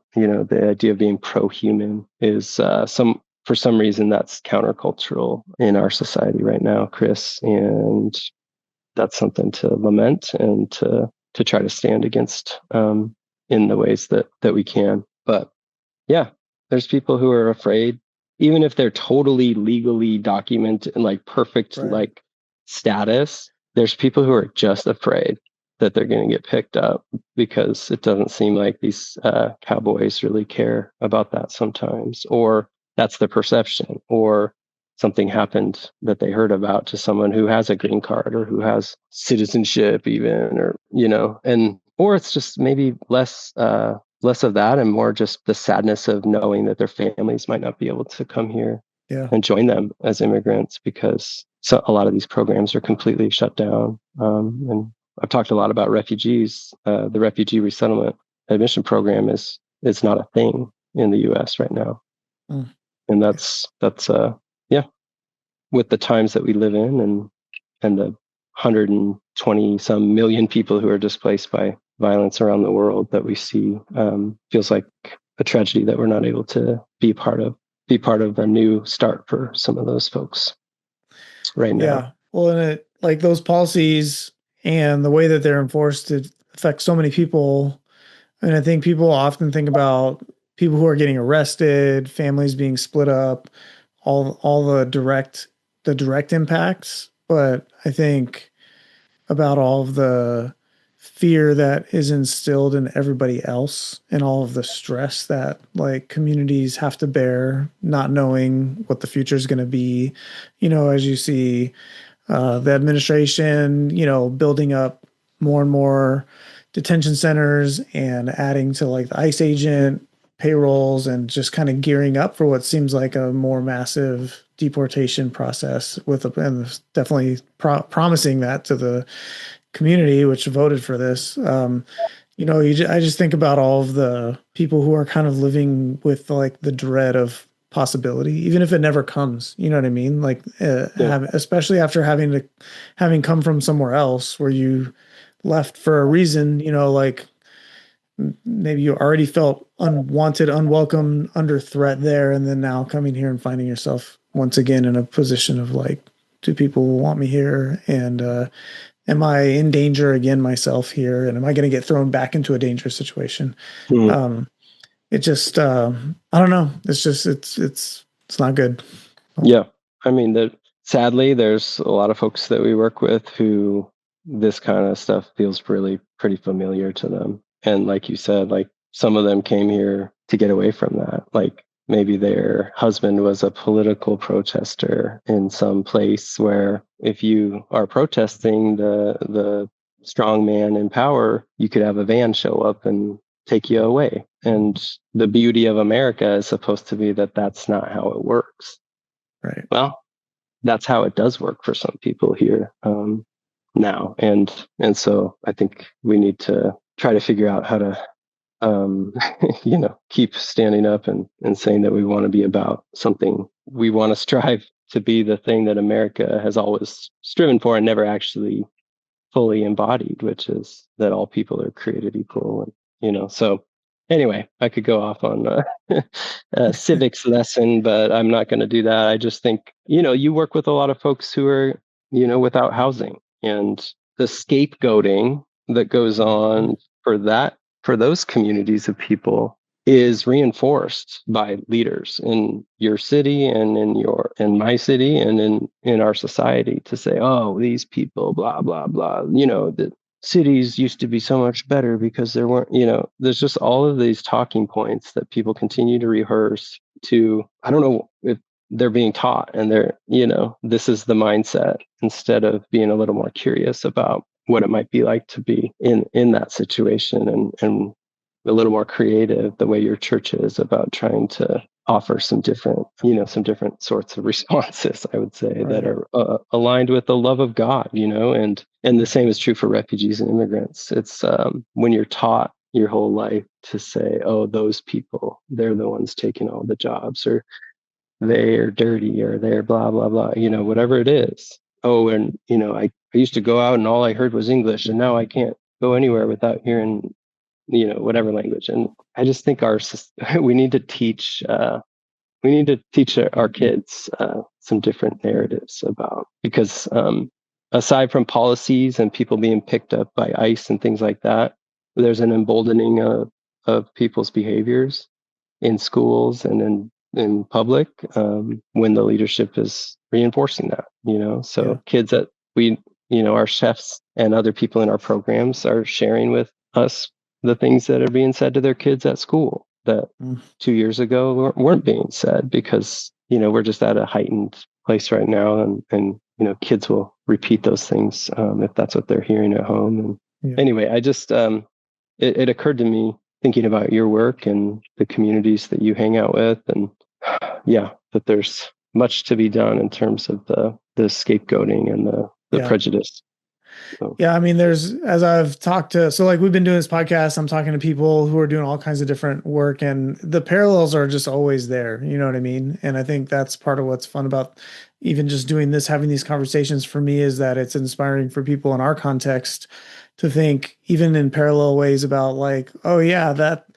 the idea of being pro-human is for some reason that's countercultural in our society right now, Chris. And that's something to lament and to try to stand against in the ways that we can. But yeah, there's people who are afraid, even if they're totally legally documented and like perfect Right. like status. There's people who are just afraid that they're going to get picked up because it doesn't seem like these cowboys really care about that sometimes, or that's the perception, or something happened that they heard about to someone who has a green card or who has citizenship even, or or it's just maybe less of that and more just the sadness of knowing that their families might not be able to come here Yeah. and join them as immigrants because a lot of these programs are completely shut down. And I've talked a lot about refugees. The refugee resettlement admission program is not a thing in the U.S. right now, Mm. and that's yeah, with the times that we live in and the 120 some million people who are displaced by violence around the world that we see, feels like a tragedy that we're not able to be part of a new start for some of those folks right now. Yeah. Well, and like those policies and the way that they're enforced, it affects so many people. And I think people often think about people who are getting arrested, families being split up, all the direct impacts. But I think about all of the fear that is instilled in everybody else and all of the stress that like communities have to bear, not knowing what the future is going to be. As you see the administration, building up more and more detention centers and adding to like the ICE agent payrolls and just kind of gearing up for what seems like a more massive deportation process and definitely promising that to the community, which voted for this. I just think about all of the people who are kind of living with like the dread of possibility, even if it never comes. You know what I mean? Like, especially after having come from somewhere else where you left for a reason. Like maybe you already felt unwanted, unwelcome, under threat there, and then now coming here and finding yourself once again in a position of like, do people want me here? And am I in danger again myself here? And am I going to get thrown back into a dangerous situation? Mm-hmm. It just, I don't know. It's just, it's not good. Yeah. I mean, sadly, there's a lot of folks that we work with who this kind of stuff feels really pretty familiar to them. And like you said, like some of them came here to get away from that. Like maybe their husband was a political protester in some place where if you are protesting the strong man in power, you could have a van show up and take you away. And the beauty of America is supposed to be that that's not how it works. Right. Well, that's how it does work for some people here now, and so I think we need to try to figure out how to keep standing up and saying that we want to be about something. We want to strive to be the thing that America has always striven for and never actually fully embodied, which is that all people are created equal. And so Anyway, I could go off on a civics lesson, but I'm not going to do that. I just think, you work with a lot of folks who are, without housing, and the scapegoating that goes Mhm. on for that, for those communities of people is reinforced by leaders in your city and in my city and in our society to say, oh, these people, blah, blah, blah, that cities used to be so much better because there weren't, there's just all of these talking points that people continue to rehearse to, I don't know if they're being taught and this is the mindset instead of being a little more curious about what it might be like to be in that situation and a little more creative the way your church is about trying to offer some different sorts of responses, I would say, that Right. are aligned with the love of God, and the same is true for refugees and immigrants. It's when you're taught your whole life to say, oh, those people, they're the ones taking all the jobs, or they're dirty, or they're blah, blah, blah, whatever it is. Oh, and, I used to go out and all I heard was English, and now I can't go anywhere without hearing, whatever language. And I just think we need to teach our kids some different narratives about, because aside from policies and people being picked up by ICE and things like that, there's an emboldening of people's behaviors in schools and in public when the leadership is reinforcing that. Yeah. So kids that our chefs and other people in our programs are sharing with us the things that are being said to their kids at school that Mm. 2 years ago weren't being said, because we're just at a heightened place right now, and kids will repeat those things if that's what they're hearing at home. And Yeah. anyway, I just it occurred to me thinking about your work and the communities that you hang out with, and yeah, that there's much to be done in terms of the scapegoating and the Yeah. prejudice. So, Yeah, I mean, as I've talked to, so like we've been doing this podcast, I'm talking to people who are doing all kinds of different work, and the parallels are just always there. You know what I mean? And I think that's part of what's fun about even just doing this, having these conversations for me, is that it's inspiring for people in our context to think even in parallel ways about like, oh yeah, that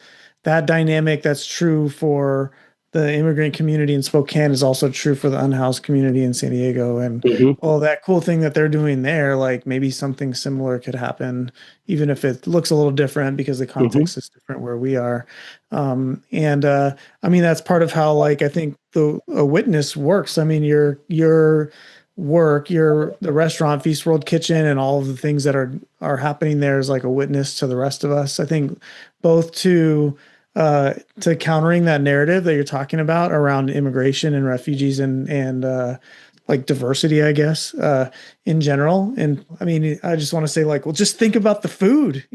dynamic that's true for the immigrant community in Spokane is also true for the unhoused community in San Diego. And mhm, oh, that cool thing that they're doing there, like maybe something similar could happen, even if it looks a little different because the mhm, context is different where we are. And I mean, that's part of how, like, I think the a witness works. I mean, your work, the restaurant, Feast World Kitchen, and all of the things that are happening there is like a witness to the rest of us. I think both to countering that narrative that you're talking about around immigration and refugees and like diversity, I guess, in general. And I mean, I just want to say, like, well, just think about the food,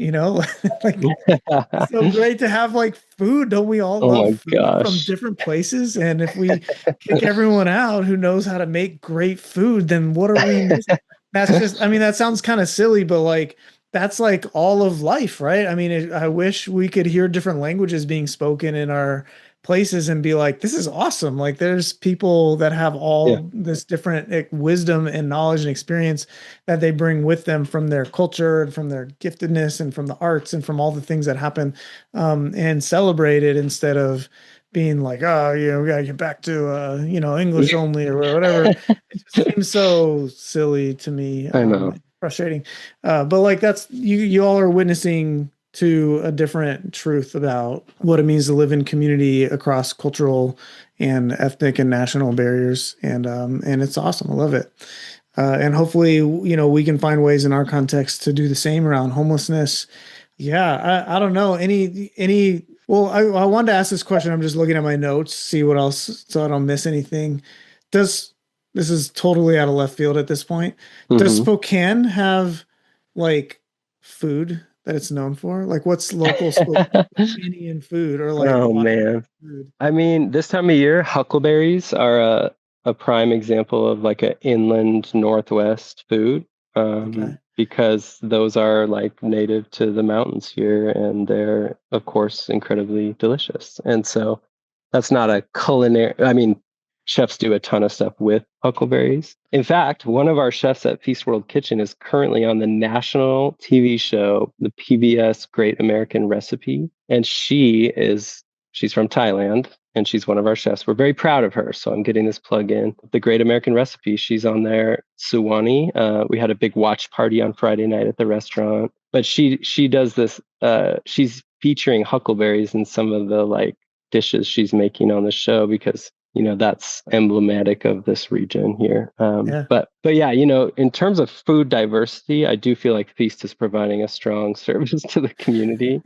like it's so great to have like food. Don't we all oh love my food from gosh. different places? And if we kick everyone out who knows how to make great food, then what are we missing? That's just, I mean, that sounds kind of silly, but like, that's like all of life, right? I mean, I wish we could hear different languages being spoken in our places and be like, this is awesome. Like, there's people that have Yeah. all this different wisdom and knowledge and experience that they bring with them from their culture and from their giftedness and from the arts and from all the things that happen, and celebrate it instead of being like, oh, we gotta get back to English only or whatever. It just seems so silly to me, I know. frustrating. But like that's you all are witnessing to a different truth about what it means to live in community across cultural and ethnic and national barriers, and it's awesome. I love it. And hopefully, we can find ways in our context to do the same around homelessness. Yeah, I don't know well, I wanted to ask this question. I'm just looking at my notes, see what else, so I don't miss anything. Does This is totally out of left field at this point. Does Hmm. Spokane have like food that it's known for? Like what's local Spokane food or like Oh Washington man. food? I mean, this time of year, huckleberries are a prime example of like an inland northwest food, Okay. because those are like native to the mountains here, and they're of course incredibly delicious. And so that's not a culinary. I mean, chefs do a ton of stuff with huckleberries. In fact, one of our chefs at Feast World Kitchen is currently on the national TV show, the PBS Great American Recipe. And she's from Thailand and she's one of our chefs. We're very proud of her. So I'm getting this plug in. The Great American Recipe, she's on there. Suwani. We had a big watch party on Friday night at the restaurant. But she does this, she's featuring huckleberries in some of the like dishes she's making on the show because that's emblematic of this region here. But yeah, in terms of food diversity, I do feel like Feast is providing a strong service to the community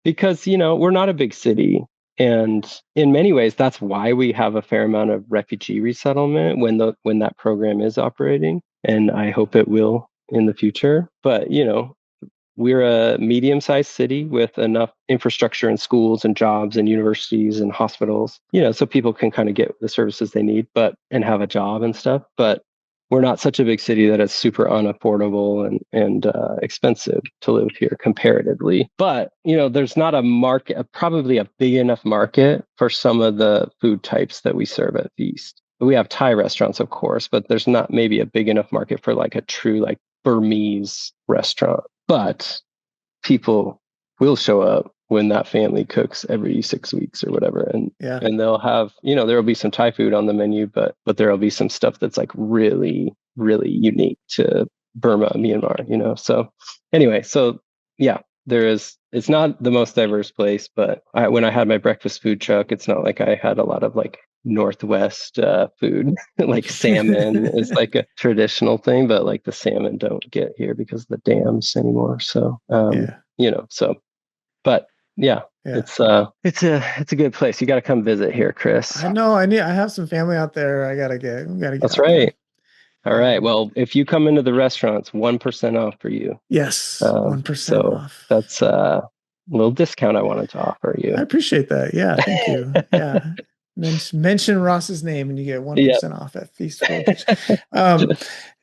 because we're not a big city, and in many ways, that's why we have a fair amount of refugee resettlement when that program is operating, and I hope it will in the future. But we're a medium-sized city with enough infrastructure and schools and jobs and universities and hospitals, so people can kind of get the services they need, and have a job and stuff. But we're not such a big city that it's super unaffordable and expensive to live here comparatively. But there's not a market, probably a big enough market for some of the food types that we serve at Feast. We have Thai restaurants, of course, but there's not maybe a big enough market for like a true like Burmese restaurant. But people will show up when that family cooks every 6 weeks or whatever. And they'll have, there'll be some Thai food on the menu, but there'll be some stuff that's like really, really unique to Burma, Myanmar, So anyway, yeah, it's not the most diverse place, but when I had my breakfast food truck, it's not like I had a lot of like Northwest food. Like salmon is like a traditional thing, but like the salmon don't get here because of the dams anymore. So but yeah. It's a good place. You got to come visit here, Chris. I know. I have some family out there. I gotta get. That's right. All right. Well, if you come into the restaurants, 1% off for you. Yes, 1% off. That's a little discount I wanted to offer you. I appreciate that. Yeah, thank you. Yeah. Mention Ross's name and you get 1% off at Feast World Kitchen.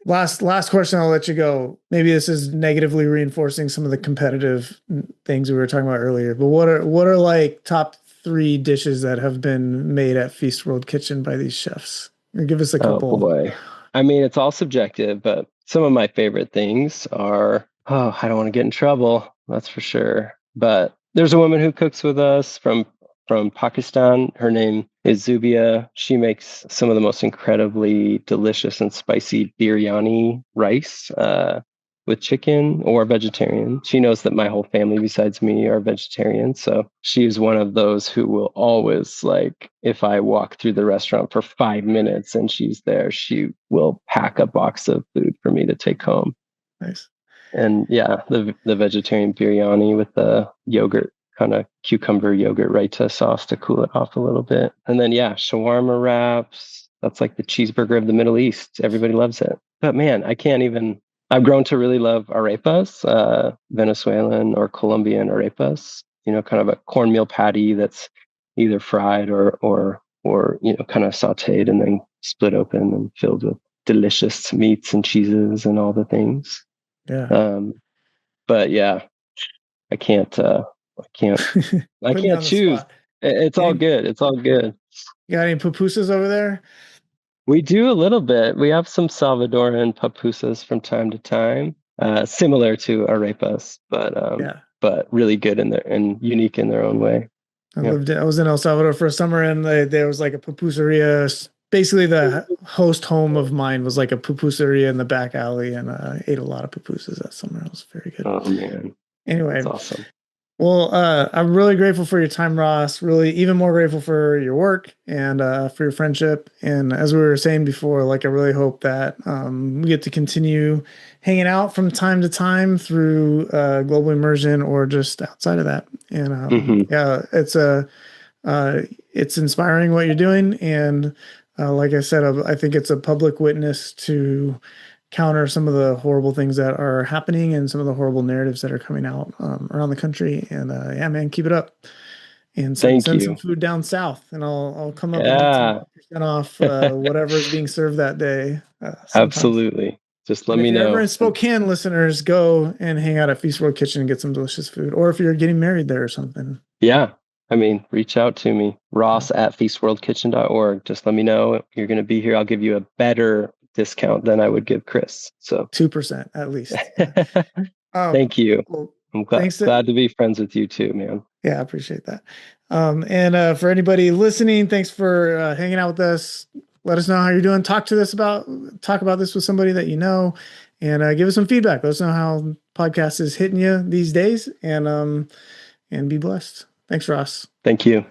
Last question, I'll let you go. Maybe this is negatively reinforcing some of the competitive things we were talking about earlier, but what are like top 3 dishes that have been made at Feast World Kitchen by these chefs? Or give us a couple. Oh boy. I mean, it's all subjective, but some of my favorite things are, I don't want to get in trouble, that's for sure. But there's a woman who cooks with us from Pakistan. Her name is Zubia. She makes some of the most incredibly delicious and spicy biryani rice with chicken or vegetarian. She knows that my whole family besides me are vegetarian. So she's one of those who will always, like, if I walk through the restaurant for 5 minutes and she's there, she will pack a box of food for me to take home. Nice. And yeah, the vegetarian biryani with the yogurt, kind of cucumber yogurt raita sauce to cool it off a little bit. And then shawarma wraps. That's like the cheeseburger of the Middle East. Everybody loves it. But man, I've grown to really love arepas, Venezuelan or Colombian arepas, kind of a cornmeal patty that's either fried or kind of sauteed and then split open and filled with delicious meats and cheeses and all the things. Yeah. But yeah, I can't choose. It's all good. It's all good. You got any pupusas over there? We do a little bit. We have some Salvadoran pupusas from time to time, similar to arepas, but really good and unique in their own way. I was in El Salvador for a summer, and there was like a pupuseria. Basically, the host home of mine was like a pupuseria in the back alley, and I ate a lot of pupusas that summer. It was very good. Oh man! Anyway, that's awesome. Well, I'm really grateful for your time, Ross. Really, even more grateful for your work and for your friendship. And as we were saying before, like I really hope that we get to continue hanging out from time to time through global immersion or just outside of that. And yeah, it's inspiring what you're doing. And like I said, I think it's a public witness to counter some of the horrible things that are happening and some of the horrible narratives that are coming out around the country. And yeah, man, keep it up. And send some food down south, and I'll come up and get 10% off whatever is being served that day. Absolutely. Just let me know. If you're ever in Spokane, listeners, go and hang out at Feast World Kitchen and get some delicious food. Or if you're getting married there or something. Yeah, I mean, reach out to me, Ross at feastworldkitchen.org. Just let me know you're going to be here. I'll give you a better discount than I would give Chris. So 2% at least. Yeah. Thank you. Well, I'm thanks. glad to be friends with you too, man. Yeah, I appreciate that. And for anybody listening, thanks for hanging out with us. Let us know how you're doing. Talk about this with somebody that you know, and give us some feedback. Let us know how podcast is hitting you these days, and be blessed. Thanks, Ross. Thank you.